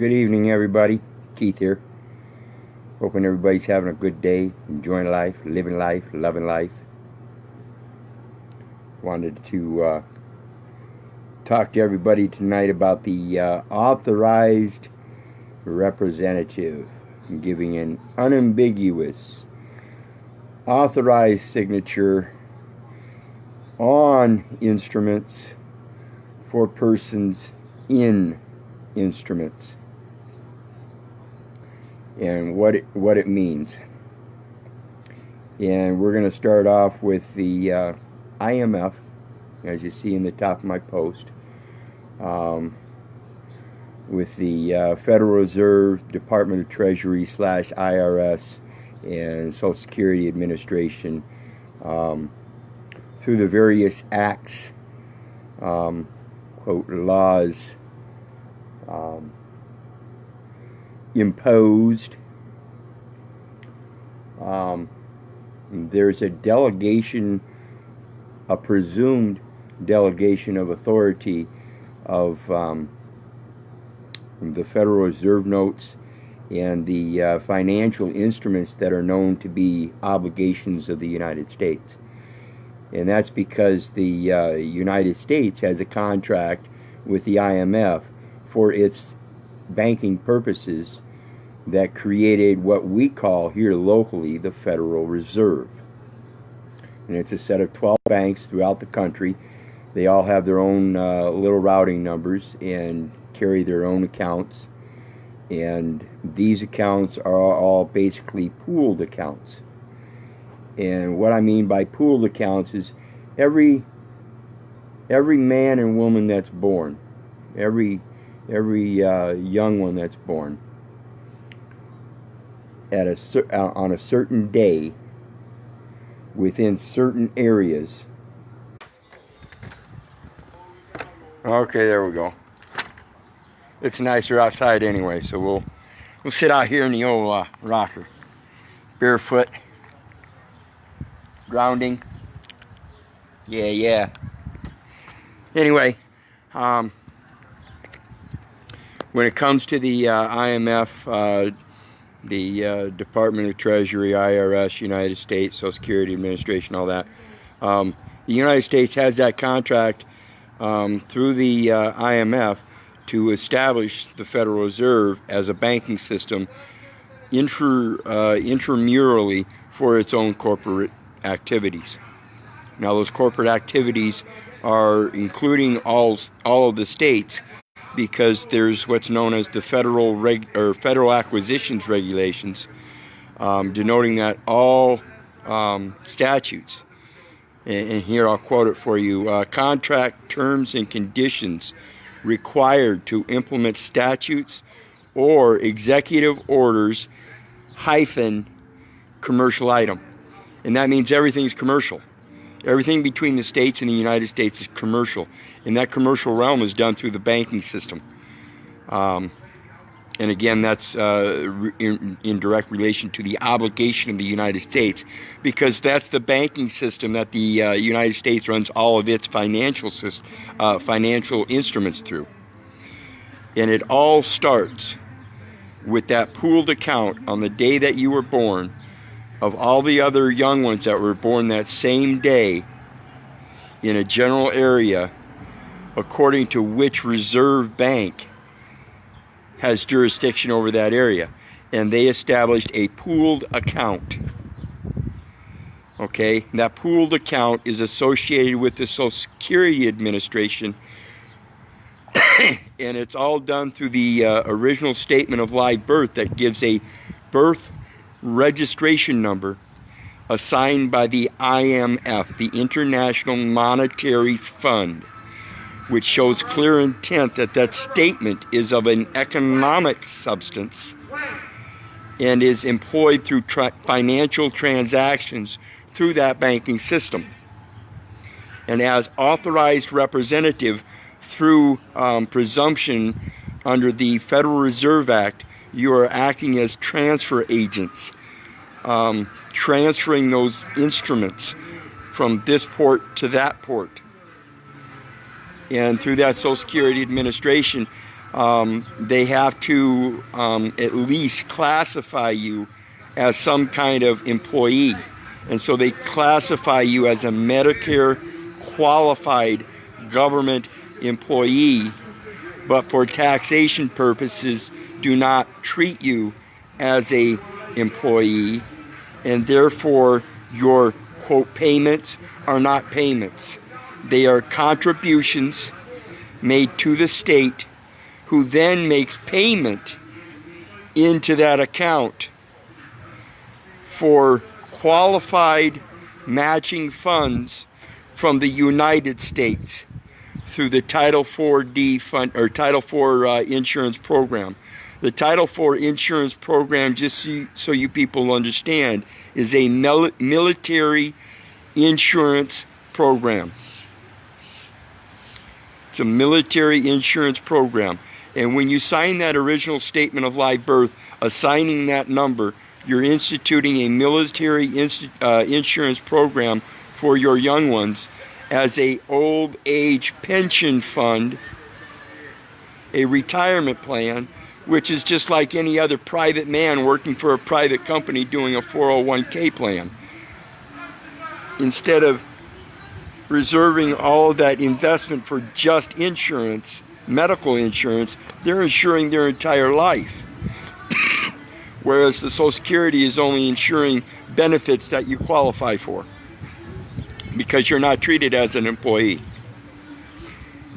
Good evening, everybody. Keith here. Hoping everybody's having a good day, enjoying life, living life, loving life. Wanted to talk to everybody tonight about the authorized representative, giving an unambiguous authorized signature on instruments for persons in instruments, and what it means. And we're going to start off with the IMF, as you see in the top of my post, with the Federal Reserve, Department of Treasury / IRS, and Social Security Administration, through the various acts, quote, laws imposed. There's a delegation, a presumed delegation of authority of the Federal Reserve notes and the financial instruments that are known to be obligations of the United States. And that's because the United States has a contract with the IMF for its banking purposes that created what we call here locally the Federal Reserve. And it's a set of 12 banks throughout the country. They all have their own little routing numbers and carry their own accounts. And these accounts are all basically pooled accounts. And what I mean by pooled accounts is every man and woman that's born, every young one that's born, on a certain day, within certain areas. Okay, there we go. It's nicer outside anyway, so we'll sit out here in the old rocker, barefoot, grounding. Yeah. Anyway, when it comes to the IMF, the Department of Treasury, IRS, United States, Social Security Administration, all that, the United States has that contract through the IMF to establish the Federal Reserve as a banking system intramurally for its own corporate activities. Now, those corporate activities are including all of the states, because there's what's known as the Federal Acquisitions Regulations, denoting that all statutes, and here I'll quote it for you, contract terms and conditions required to implement statutes or executive orders - commercial item. And that means everything's commercial. Everything between the states and the United States is commercial. And that commercial realm is done through the banking system. And again, that's in direct relation to the obligation of the United States, because that's the banking system that the United States runs all of its financial instruments through. And it all starts with that pooled account on the day that you were born, of all the other young ones that were born that same day in a general area, according to which reserve bank has jurisdiction over that area. And they established a pooled account. Okay, that pooled account is associated with the Social Security Administration, and it's all done through the original statement of live birth that gives a birth registration number assigned by the IMF, the International Monetary Fund, which shows clear intent that statement is of an economic substance and is employed through financial transactions through that banking system. And as authorized representative through presumption under the Federal Reserve Act, you are acting as transfer agents, transferring those instruments from this port to that port. And through that Social Security Administration, They have to at least classify you as some kind of employee. And so they classify you as a Medicare qualified government employee, but for taxation purposes do not treat you as a employee, and therefore your quote payments are not payments. They are contributions made to the state, who then makes payment into that account for qualified matching funds from the United States through the Title 4D fund or Title 4 insurance program. The Title 4 insurance program, just so you people understand, is a military insurance program. It's a military insurance program. And when you sign that original statement of live birth, assigning that number, you're instituting a military insurance program for your young ones as a old age pension fund, a retirement plan, which is just like any other private man working for a private company doing a 401k plan. Instead of reserving all of that investment for just insurance, medical insurance, they're insuring their entire life. Whereas the Social Security is only insuring benefits that you qualify for, because you're not treated as an employee.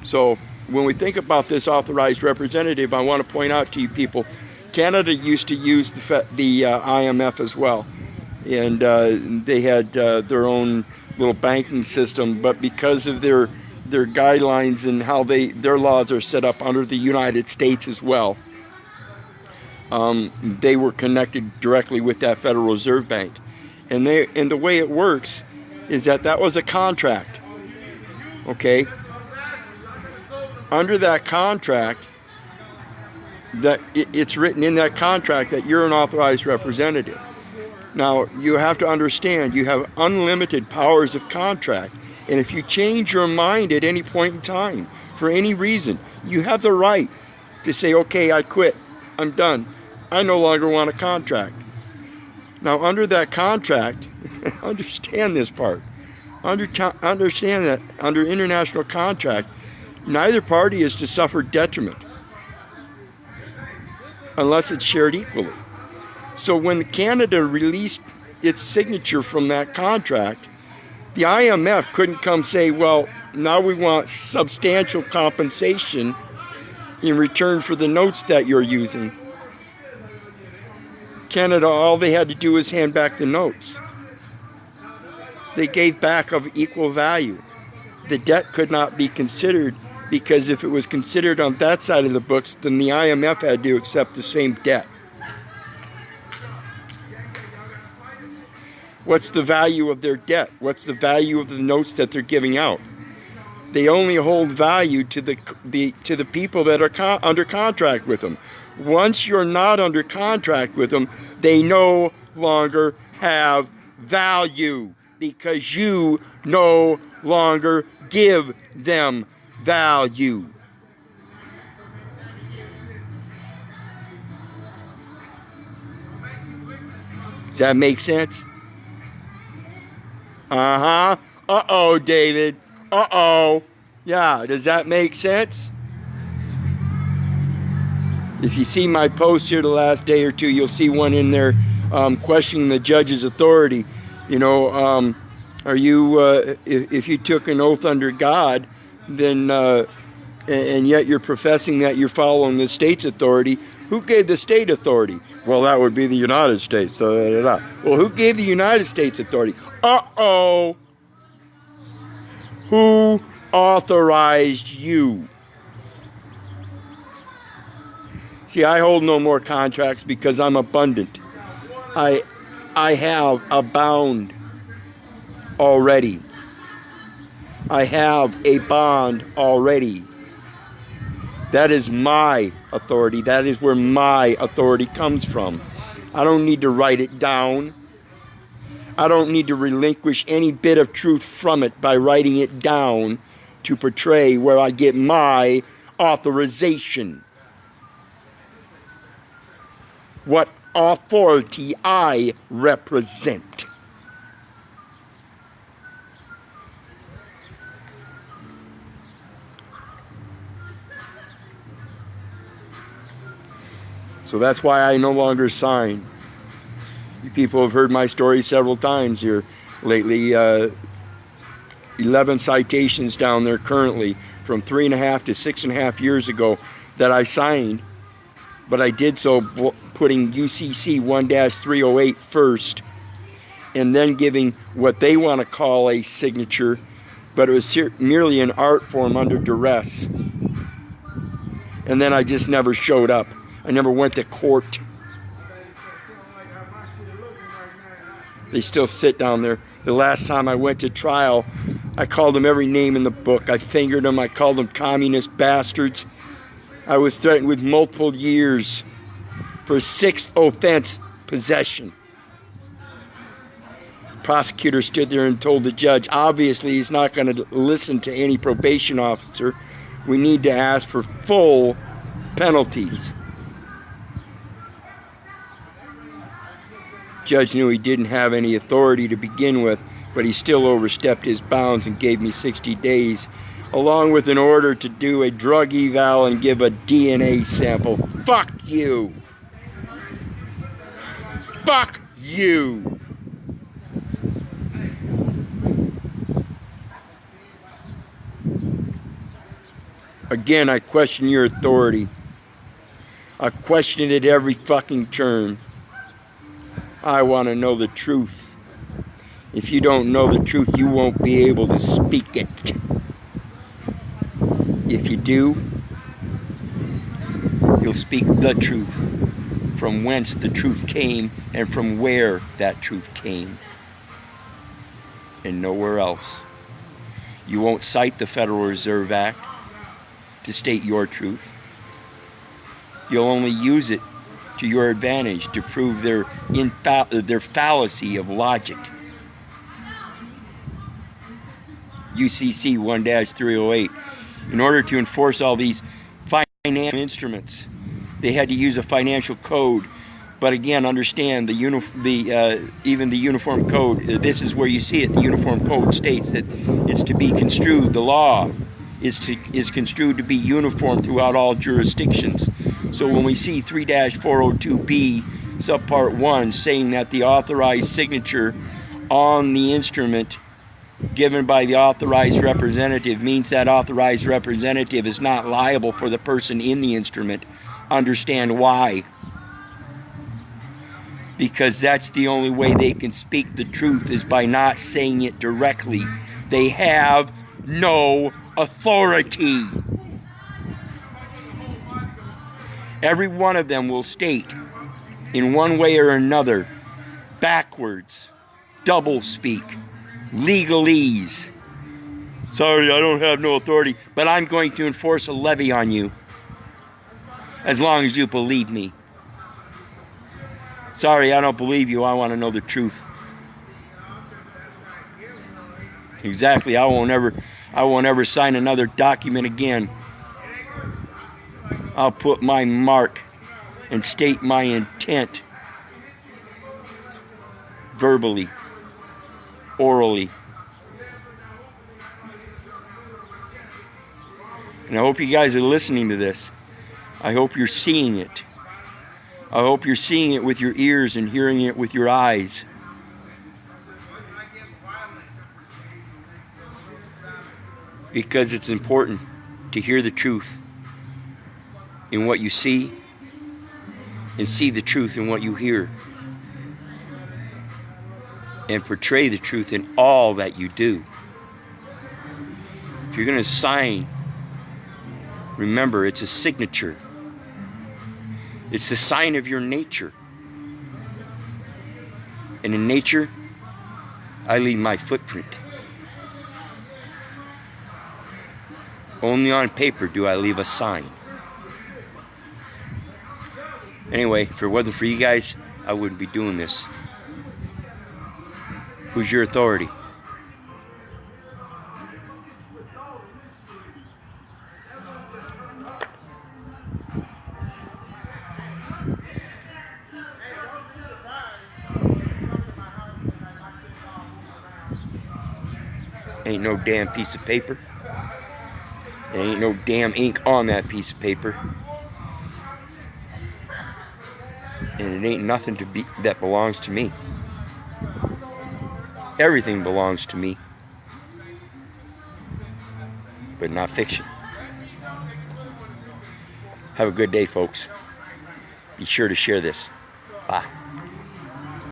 So when we think about this authorized representative, I want to point out to you people, Canada used to use the IMF as well. And they had their own little banking system, but because of their guidelines and how their laws are set up under the United States as well, they were connected directly with that Federal Reserve Bank. And the way it works is that was a contract. Okay? Under that contract, that it's written in that contract that you're an authorized representative. Now, you have to understand, you have unlimited powers of contract. And if you change your mind at any point in time, for any reason, you have the right to say, okay, I quit. I'm done. I no longer want a contract. Now, under that contract, understand this part. Understand that under international contract, neither party is to suffer detriment unless it's shared equally. So when Canada released its signature from that contract, the IMF couldn't come say, well, now we want substantial compensation in return for the notes that you're using. Canada, all they had to do was hand back the notes. They gave back of equal value. The debt could not be considered, because if it was considered on that side of the books, then the IMF had to accept the same debt. What's the value of their debt? What's the value of the notes that they're giving out? They only hold value to the people that are under contract with them. Once you're not under contract with them, they no longer have value, because you no longer give them value. Does that make sense? Uh-huh. Uh-oh, David. Uh-oh. Yeah, does that make sense? If you see my post here the last day or two, you'll see one in there questioning the judge's authority. You know, are you, if you took an oath under God, then, and yet you're professing that you're following the state's authority, who gave the state authority? Well, that would be the United States. Well, who gave the United States authority? Uh-oh. Who authorized you? See, I hold no more contracts because I'm abundant. I have abound already. I have a bond already. That is my authority. That is where my authority comes from. I don't need to write it down. I don't need to relinquish any bit of truth from it by writing it down to portray where I get my authorization. what authority I represent. So that's why I no longer sign. You people have heard my story several times here lately. 11 citations down there currently from 3.5 to 6.5 years ago that I signed, but I did so putting UCC 1-308 first and then giving what they want to call a signature, but it was merely an art form under duress. And then I just never showed up. I never went to court. They still sit down there. The last time I went to trial, I called them every name in the book. I fingered them. I called them communist bastards. I was threatened with multiple years for 6th offense, possession. Prosecutor stood there and told the judge, obviously he's not going to listen to any probation officer. We need to ask for full penalties. Judge knew he didn't have any authority to begin with, but he still overstepped his bounds and gave me 60 days, along with an order to do a drug eval and give a DNA sample. Fuck you! Fuck you! Again, I question your authority. I question it every fucking turn. I want to know the truth. If you don't know the truth, you won't be able to speak it. If you do, you'll speak the truth, from whence the truth came and from where that truth came, and nowhere else. You won't cite the Federal Reserve Act to state your truth. You'll only use it to your advantage to prove their fallacy of logic. UCC 1-308. In order to enforce all these financial instruments, they had to use a financial code. But again, understand even the Uniform Code. This is where you see it. The Uniform Code states that it's to be construed. The law is construed to be uniform throughout all jurisdictions. So when we see 3-402B subpart 1 saying that the authorized signature on the instrument given by the authorized representative means that authorized representative is not liable for the person in the instrument, understand why. Because that's the only way they can speak the truth, is by not saying it directly. They have no authority. Every one of them will state in one way or another, backwards, doublespeak, legalese. Sorry, I don't have no authority, but I'm going to enforce a levy on you as long as you believe me. Sorry, I don't believe you. I want to know the truth. Exactly. I won't ever sign another document again. I'll put my mark and state my intent verbally, orally. And I hope you guys are listening to this. I hope you're seeing it. I hope you're seeing it with your ears and hearing it with your eyes. Because it's important to hear the truth in what you see and see the truth in what you hear. And portray the truth in all that you do. If you're going to sign, remember it's a signature. It's the sign of your nature. And in nature, I leave my footprint. Only on paper do I leave a sign. Anyway, if it wasn't for you guys, I wouldn't be doing this. Who's your authority? Ain't no damn piece of paper. There ain't no damn ink on that piece of paper. And it ain't nothing that belongs to me. Everything belongs to me, but not fiction. Have a good day, folks. Be sure to share this. Bye.